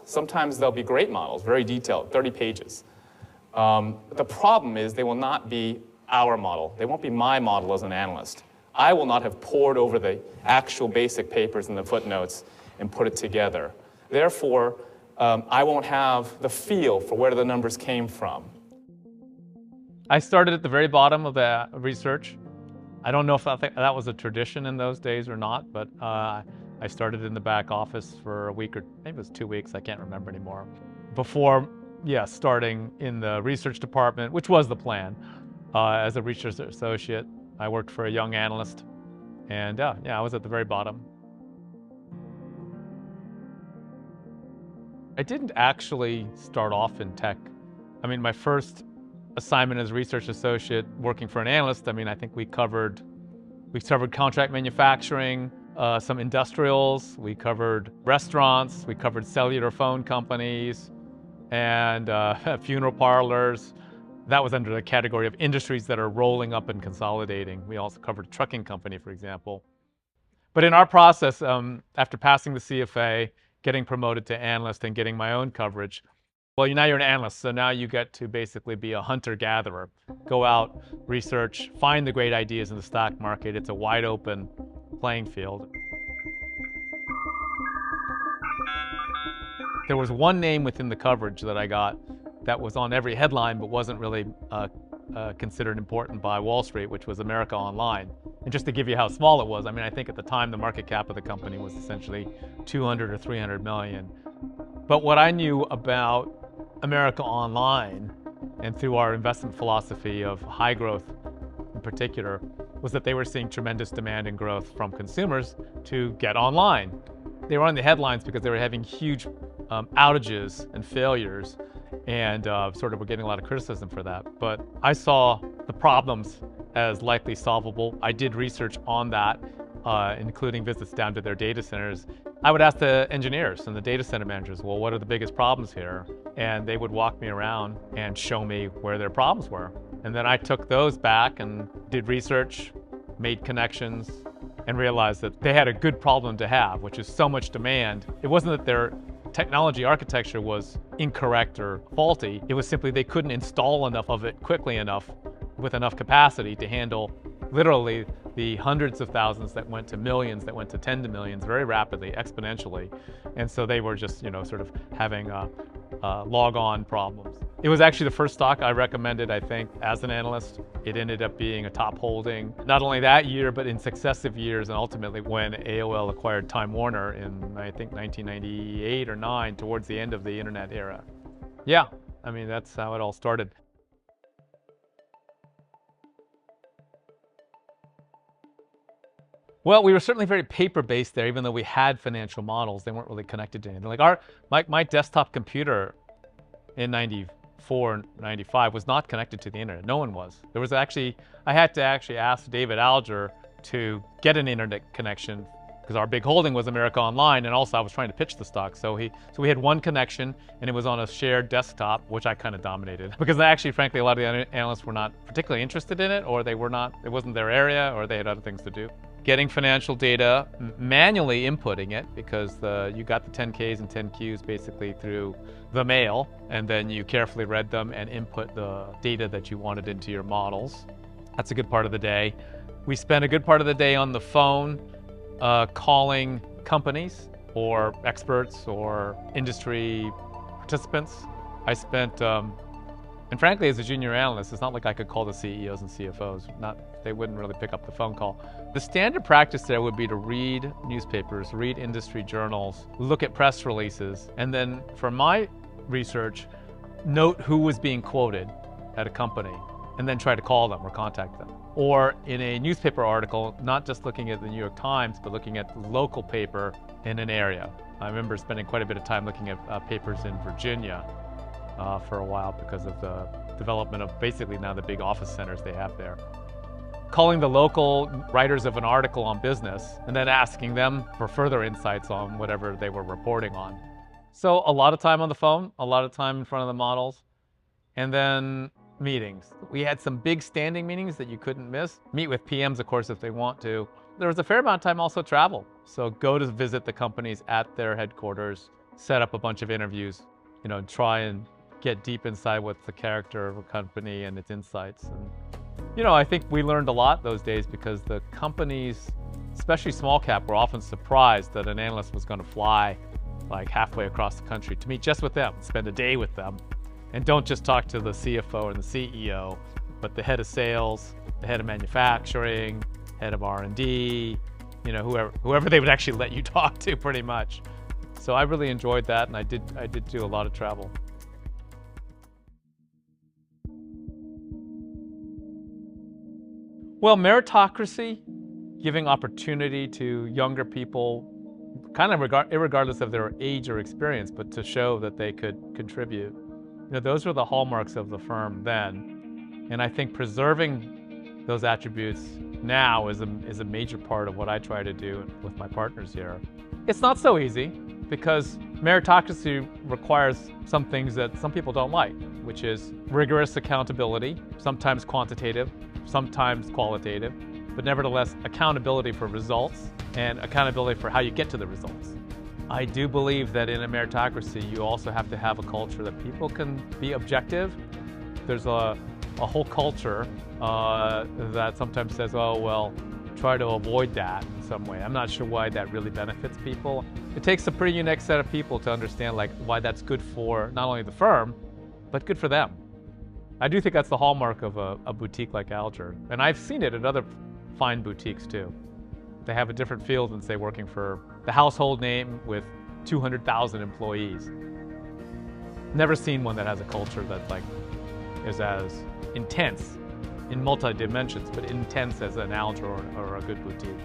Sometimes they'll be great models, very detailed, 30 pages. The problem is they will not be our model. They won't be my model as an analyst. I will not have pored over the actual basic papers and the footnotes and put it together. Therefore, I won't have the feel for where the numbers came from. I started at the very bottom of the research. I don't know if that was a tradition in those days or not, but I started in the back office for a week, or maybe it was 2 weeks, I can't remember anymore. Before, starting in the research department, which was the plan. As a research associate, I worked for a young analyst, and I was at the very bottom. I didn't actually start off in tech. I mean, my first assignment as a research associate working for an analyst, I think we covered contract manufacturing, some industrials, we covered restaurants, we covered cellular phone companies, and funeral parlors. That was under the category of industries that are rolling up and consolidating. We also covered a trucking company, for example. But in our process, after passing the CFA, getting promoted to analyst and getting my own coverage, well, now you're an analyst, so now you get to basically be a hunter-gatherer. Go out, research, find the great ideas in the stock market. It's a wide open playing field. There was one name within the coverage that I got that was on every headline but wasn't really considered important by Wall Street, which was America Online. And just to give you how small it was, I think at the time the market cap of the company was essentially 200 or 300 million. But what I knew about America Online, and through our investment philosophy of high growth in particular, was that they were seeing tremendous demand and growth from consumers to get online. They were on the headlines because they were having huge outages and failures, and sort of were getting a lot of criticism for that. But I saw the problems as likely solvable. I did research on that, including visits down to their data centers. I would ask the engineers and the data center managers, well, what are the biggest problems here? And they would walk me around and show me where their problems were. And then I took those back and did research, made connections, and realized that they had a good problem to have, which is so much demand. It wasn't that their technology architecture was incorrect or faulty. It was simply they couldn't install enough of it quickly enough with enough capacity to handle literally the hundreds of thousands that went to millions, that went to tens of millions very rapidly, exponentially. And so they were just, sort of having log-on problems. It was actually the first stock I recommended, I think, as an analyst. It ended up being a top holding, not only that year, but in successive years, and ultimately when AOL acquired Time Warner in, I think, 1998 or 9, towards the end of the internet era. Yeah, that's how it all started. Well, we were certainly very paper-based there, even though we had financial models. They weren't really connected to anything. Like my desktop computer in 94, 95 was not connected to the internet. No one was. I had to actually ask David Alger to get an internet connection, because our big holding was America Online, and also I was trying to pitch the stock. So we had one connection, and it was on a shared desktop, which I kind of dominated. Because actually, frankly, a lot of the analysts were not particularly interested in it, or it wasn't their area, or they had other things to do. Getting financial data, manually inputting it, because you got the 10Ks and 10Qs basically through the mail, and then you carefully read them and input the data that you wanted into your models. That's a good part of the day. We spent a good part of the day on the phone, calling companies or experts or industry participants. I spent, and frankly, as a junior analyst, it's not like I could call the CEOs and CFOs. They wouldn't really pick up the phone call. The standard practice there would be to read newspapers, read industry journals, look at press releases, and then for my research, note who was being quoted at a company, and then try to call them or contact them. Or in a newspaper article, not just looking at the New York Times, but looking at the local paper in an area. I remember spending quite a bit of time looking at papers in Virginia for a while because of the development of basically now the big office centers they have there. Calling the local writers of an article on business and then asking them for further insights on whatever they were reporting on. So a lot of time on the phone, a lot of time in front of the models, and then meetings. We had some big standing meetings that you couldn't miss. Meet with PMs, of course, if they want to. There was a fair amount of time also travel. So go to visit the companies at their headquarters, set up a bunch of interviews, you know, try and get deep inside what's the character of a company and its insights. And, you know, I think we learned a lot those days because the companies, especially small cap, were often surprised that an analyst was going to fly like halfway across the country to meet just with them, spend a day with them, and don't just talk to the CFO and the CEO, but the head of sales, the head of manufacturing, head of R&D, you know, whoever they would actually let you talk to, pretty much. So I really enjoyed that, and I did do a lot of travel. Well, meritocracy, giving opportunity to younger people, kind of irregardless of their age or experience, but to show that they could contribute. You know, those were the hallmarks of the firm then. And I think preserving those attributes now is a major part of what I try to do with my partners here. It's not so easy because meritocracy requires some things that some people don't like, which is rigorous accountability, sometimes quantitative, sometimes qualitative, but nevertheless accountability for results and accountability for how you get to the results. I do believe that in a meritocracy, you also have to have a culture that people can be objective. There's a whole culture that sometimes says, oh, well, try to avoid that in some way. I'm not sure why that really benefits people. It takes a pretty unique set of people to understand like why that's good for not only the firm, but good for them. I do think that's the hallmark of a boutique like Alger. And I've seen it at other fine boutiques too. They have a different feel than, say, working for the household name with 200,000 employees. Never seen one that has a culture that like is as intense in multi-dimensions, but intense as an Alger or a good boutique.